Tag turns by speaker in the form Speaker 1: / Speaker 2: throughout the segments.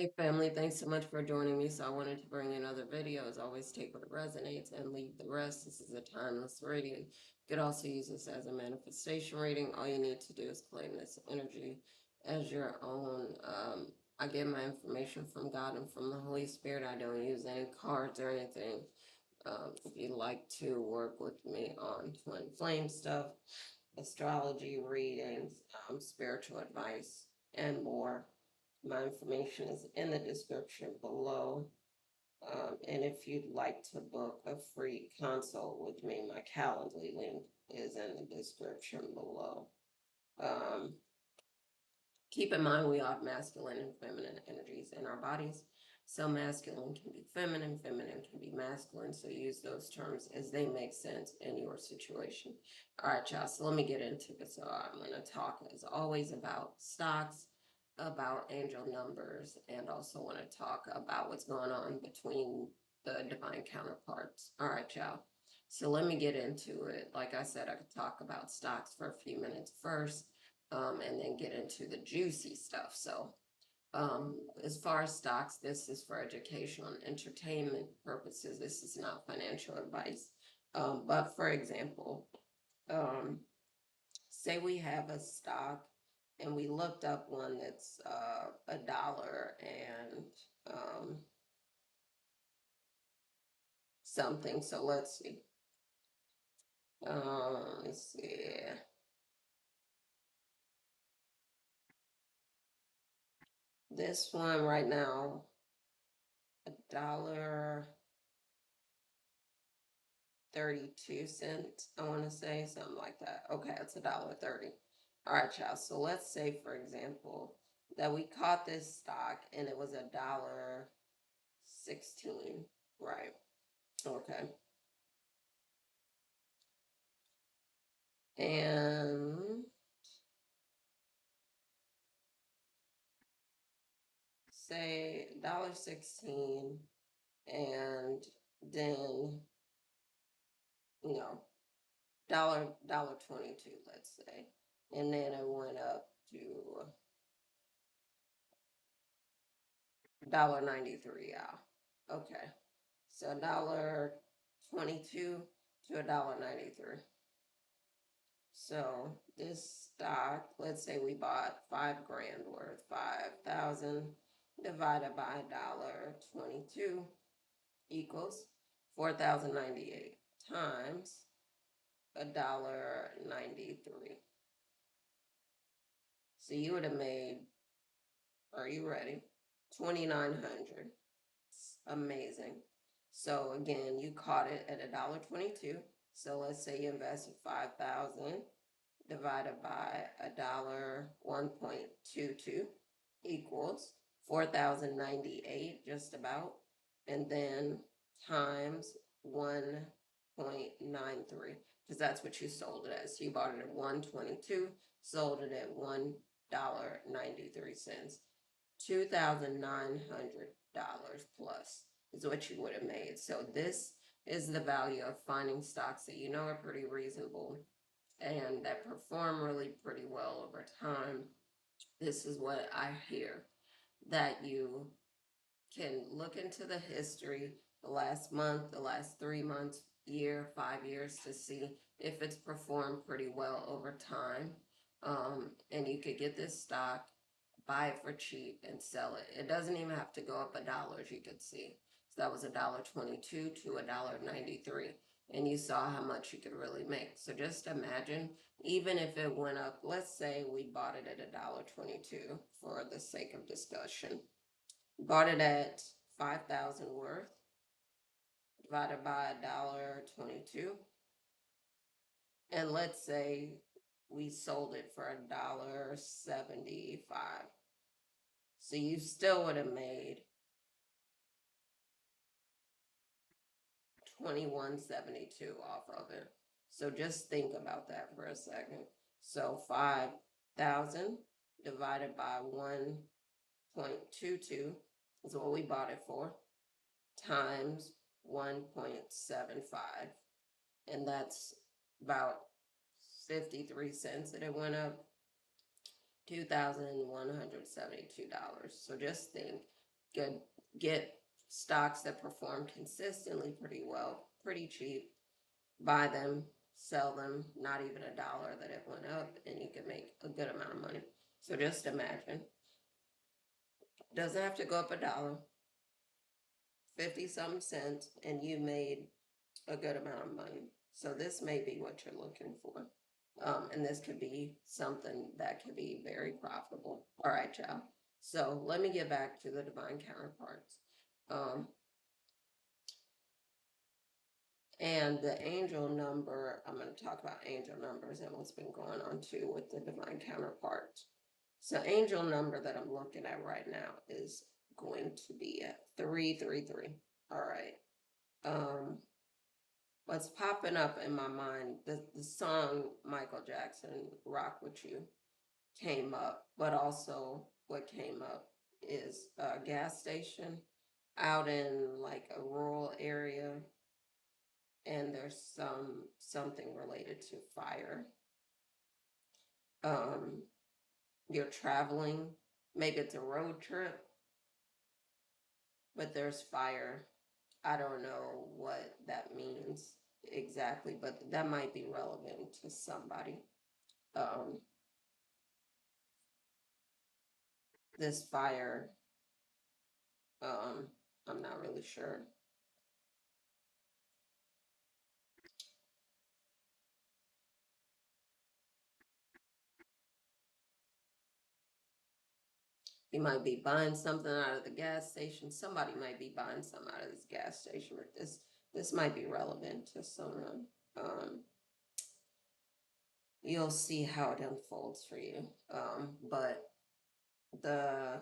Speaker 1: Hey family, thanks so much for joining me. So I wanted to bring you another video. As always, take what resonates and leave the rest. This is a timeless reading. You could also use this as a manifestation reading. All you need to do is claim this energy as your own. I get my information from God and from the Holy Spirit. I don't use any cards or anything. If you'd like to work with me on twin flame stuff, astrology readings, spiritual advice, and more, my information is in the description below. And if you'd like to book a free consult with me, my Calendly link is in the description below. Um, Keep in mind we all have masculine and feminine energies in our bodies. So masculine can be feminine, feminine can be masculine. So use those terms as they make sense in your situation. All right, y'all. So let me get into it. So I'm going to talk, as always, about stocks, about angel numbers, and also want to talk about what's going on between the divine counterparts. All right, y'all. So let me get into it. Like I said, I could talk about stocks for a few minutes first, and then get into the juicy stuff. So, as far as stocks, this is for educational and entertainment purposes. This is not financial advice. But for example, um, say we have a stock and we looked up one that's $1 and something. So let's see. Let's see. This one right now, $1.32, I want to say, something like that. Okay, it's $1.30. All right, y'all. So let's say, for example, that we caught this stock and it was $1.16, right? Okay. And say $1.16, and then, you know, dollar 22, let's say. And then it went up to $1.93, yeah. Okay. So $1.22 to $1.93. So this stock, let's say we bought 5 grand worth, 5,000 divided by $1.22 equals 4,098 times $1.93. So you would have made, are you ready? 2,900. Amazing. So again, you caught it at $1.22. So let's say you invested 5,000 divided by $1.22 equals 4,098, just about, and then times 1.93, because that's what you sold it as. So you bought it at 122, sold it at $1.93. $2,900 plus is what you would have made. So this is the value of finding stocks that you know are pretty reasonable and that perform really pretty well over time. This is what I hear, that you can look into the history, the last month, the last 3 months, year, 5 years, to see if it's performed pretty well over time. And you could get this stock, buy it for cheap, and sell it. It doesn't even have to go up $1, as you could see. So that was $1.22 to $1.93. And you saw how much you could really make. So just imagine, even if it went up, let's say we bought it at $1.22 for the sake of discussion. Bought it at 5,000 worth, divided by $1.22. And let's say we sold it for $1.75. So you still would have made 21.72 off of it. So just think about that for a second. So 5,000 divided by 1.22 is what we bought it for, times 1.75. And that's about 53 cents that it went up, $2,172. So just think, Good. Get stocks that perform consistently pretty well, pretty cheap. Buy them, sell them, not even $1 that it went up, and you can make a good amount of money. So just imagine. Doesn't have to go up $1, 50 some cents, and you made a good amount of money. So this may be what you're looking for. And this could be something that could be very profitable. All right, y'all. So let me get back to the divine counterparts. Um, and the angel number, I'm going to talk about angel numbers and what's been going on too with the divine counterparts. So angel number that I'm looking at right now is going to be at 333. All right. Um, what's popping up in my mind, the song Michael Jackson, Rock With You, came up, but also what came up is a gas station out in like a rural area, and there's something related to fire. Um, you're traveling, maybe it's a road trip, but there's fire. I don't know what that means exactly, but that might be relevant to somebody. Um, this fire, um, I'm not really sure. You might be buying something out of the gas station. Somebody might be buying something out of this gas station. But this might be relevant to someone. Um, you'll see how it unfolds for you. But the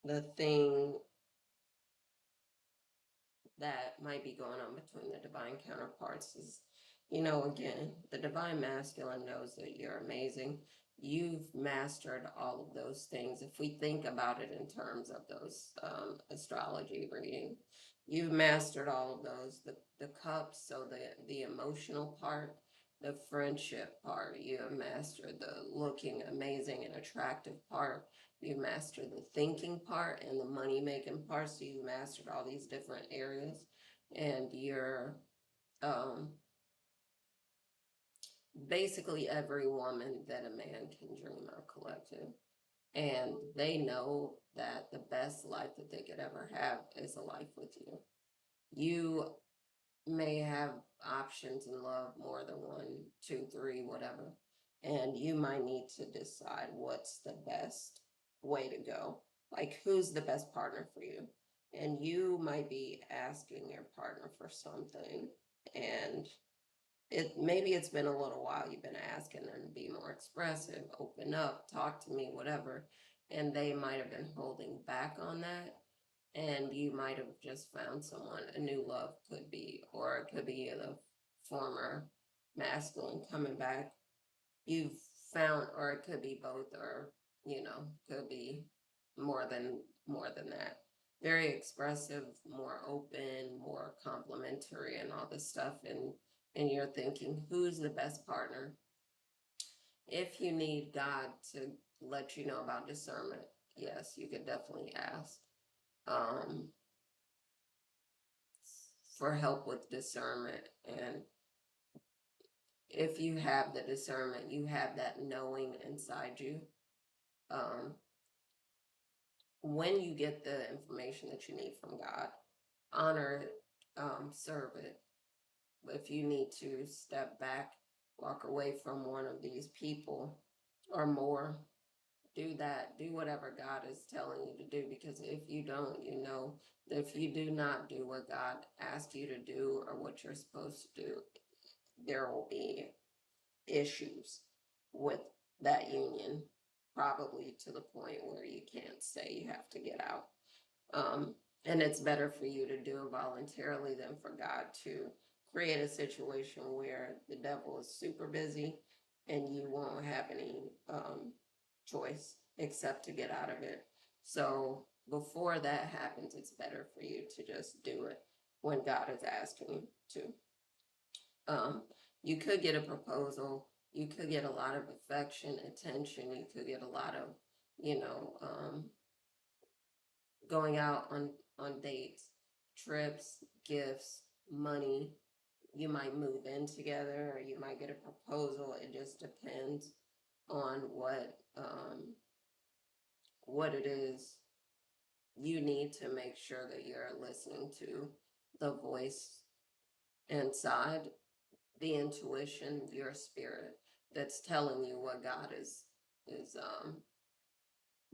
Speaker 1: the thing that might be going on between the divine counterparts is, again, the divine masculine knows that you're amazing. You've mastered all of those things. If we think about it in terms of those astrology reading, you've mastered all of those. The cups, so the emotional part, the friendship part, you have mastered the looking amazing and attractive part. You mastered the thinking part and the money making part. So you mastered all these different areas, and you're um, basically every woman that a man can dream of collective. And they know that the best life that they could ever have is a life with you. You may have options in love, more than one, two, three, whatever. And you might need to decide what's the best way to go. Like, who's the best partner for you? And you might be asking your partner for something, and maybe it's been a little while you've been asking them to be more expressive, open up, talk to me, whatever. And they might have been holding back on that, and you might have just found someone. A new love could be, or it could be the former masculine coming back. You've found, or it could be both, or could be more than that. Very expressive, more open, more complimentary, and all this stuff. And you're thinking, who's the best partner? If you need God to let you know about discernment, yes, you could definitely ask. Um, for help with discernment. And if you have the discernment, you have that knowing inside you. Um, when you get the information that you need from God, honor it, serve it. If you need to step back, walk away from one of these people or more, do that. Do whatever God is telling you to do, because if you don't, if you do not do what God asked you to do or what you're supposed to do, there will be issues with that union, probably to the point where you can't say you have to get out. Um, and it's better for you to do it voluntarily than for God to create a situation where the devil is super busy and you won't have any choice except to get out of it. So before that happens, it's better for you to just do it when God is asking you to. Um, You could get a proposal. You could get a lot of affection, attention. You could get a lot of, you know, going out on dates, trips, gifts, money. You might move in together, or you might get a proposal. It just depends on what it is you need to make sure that you're listening to the voice inside, the intuition, your spirit that's telling you what God is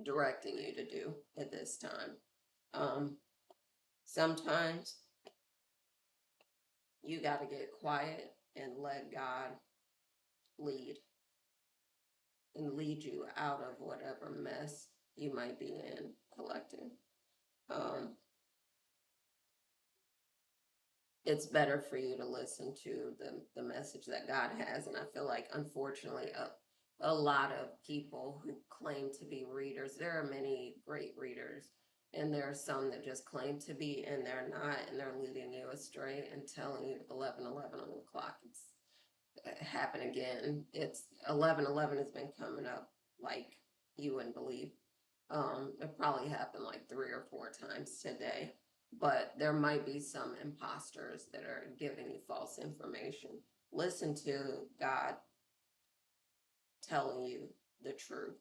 Speaker 1: directing you to do at this time. Um, Sometimes you got to get quiet and let God lead and lead you out of whatever mess you might be in collecting. Um, it's better for you to listen to the message that God has. And I feel like, unfortunately, a lot of people who claim to be readers, there are many great readers, and there are some that just claim to be and they're not, and they're leading you astray and telling you 11:11 on the clock. It's happen again. It's 11:11 has been coming up like you wouldn't believe. It probably happened like 3 or 4 times today, but there might be some imposters that are giving you false information. Listen to God telling you the truth.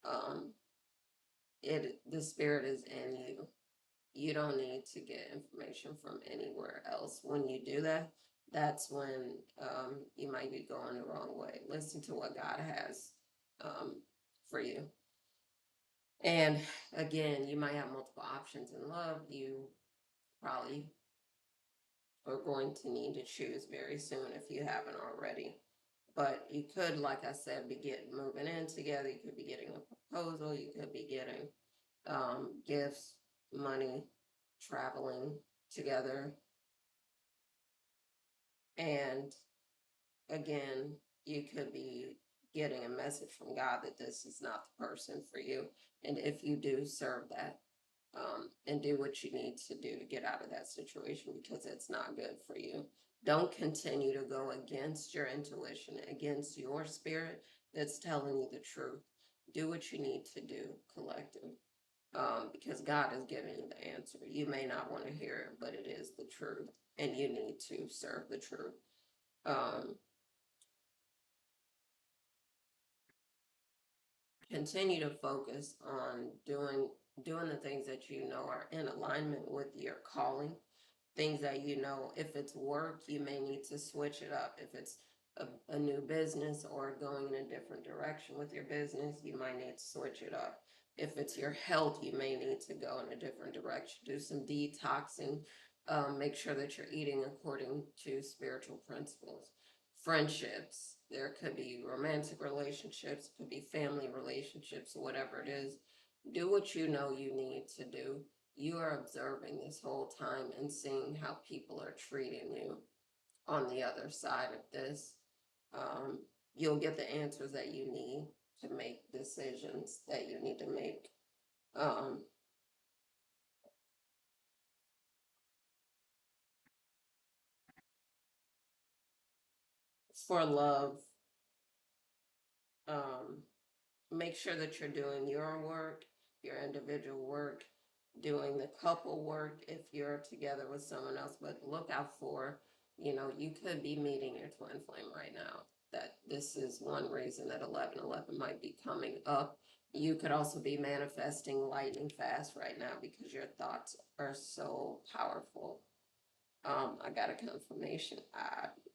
Speaker 1: Um, the spirit is in you. You don't need to get information from anywhere else. When you do that, that's when you might be going the wrong way. Listen to what God has for you. And again, you might have multiple options in love. You probably are going to need to choose very soon if you haven't already. But you could, like I said, be moving in together. You could be getting a proposal. You could be getting gifts, money, traveling together. And again, you could be getting a message from God that this is not the person for you. And if you do, serve that, and do what you need to do to get out of that situation, because it's not good for you. Don't continue to go against your intuition, against your spirit that's telling you the truth. Do what you need to do, collective, because God is giving you the answer. You may not want to hear it, but it is the truth, and you need to serve the truth. Um, Continue to focus on doing the things that you know are in alignment with your calling. Things that you know, if it's work, you may need to switch it up. If it's a new business or going in a different direction with your business, you might need to switch it up. If it's your health, you may need to go in a different direction. Do some detoxing. Make sure that you're eating according to spiritual principles. Friendships, there could be romantic relationships, could be family relationships, whatever it is. Do what you know you need to do. You are observing this whole time and seeing how people are treating you on the other side of this. Um, you'll get the answers that you need to make decisions that you need to make. Um, for love, um, make sure that you're doing your work, your individual work, doing the couple work if you're together with someone else. But look out for, you could be meeting your twin flame right now. That this is one reason that 11:11 might be coming up. You could also be manifesting lightning fast right now because your thoughts are so powerful. I got a confirmation.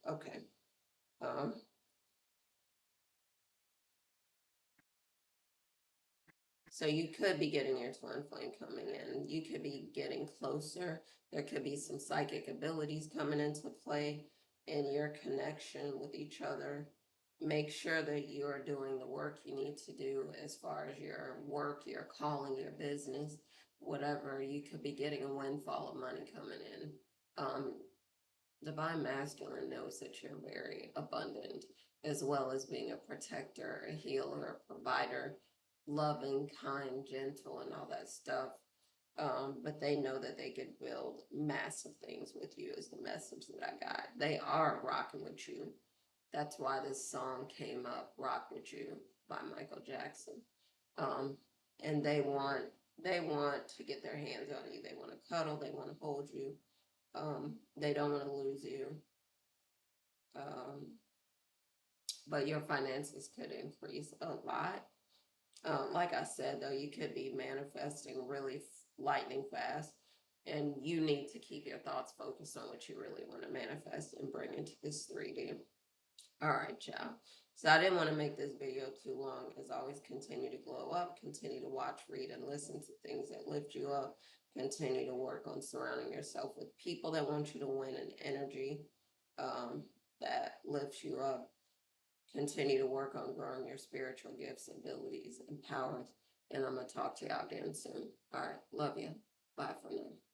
Speaker 1: Okay. Um, So you could be getting your twin flame coming in. You could be getting closer. There could be some psychic abilities coming into play in your connection with each other. Make sure that you are doing the work you need to do as far as your work, your calling, your business, whatever. You could be getting a windfall of money coming in. Um, Divine Masculine knows that you're very abundant, as well as being a protector, a healer, a provider, loving, kind, gentle, and all that stuff. But they know that they could build massive things with you is the message that I got. They are rocking with you. That's why this song came up, Rock With You by Michael Jackson. Um, and they want to get their hands on you. They want to cuddle, they want to hold you. They don't want to lose you. Um, but your finances could increase a lot. Like I said, though, you could be manifesting really lightning fast, and you need to keep your thoughts focused on what you really want to manifest and bring into this 3D. All right, y'all. So I didn't want to make this video too long. As always, continue to glow up, continue to watch, read, and listen to things that lift you up. Continue to work on surrounding yourself with people that want you to win an energy that lifts you up. Continue to work on growing your spiritual gifts, abilities, and powers. And I'm going to talk to y'all again soon. All right. Love you. Bye for now.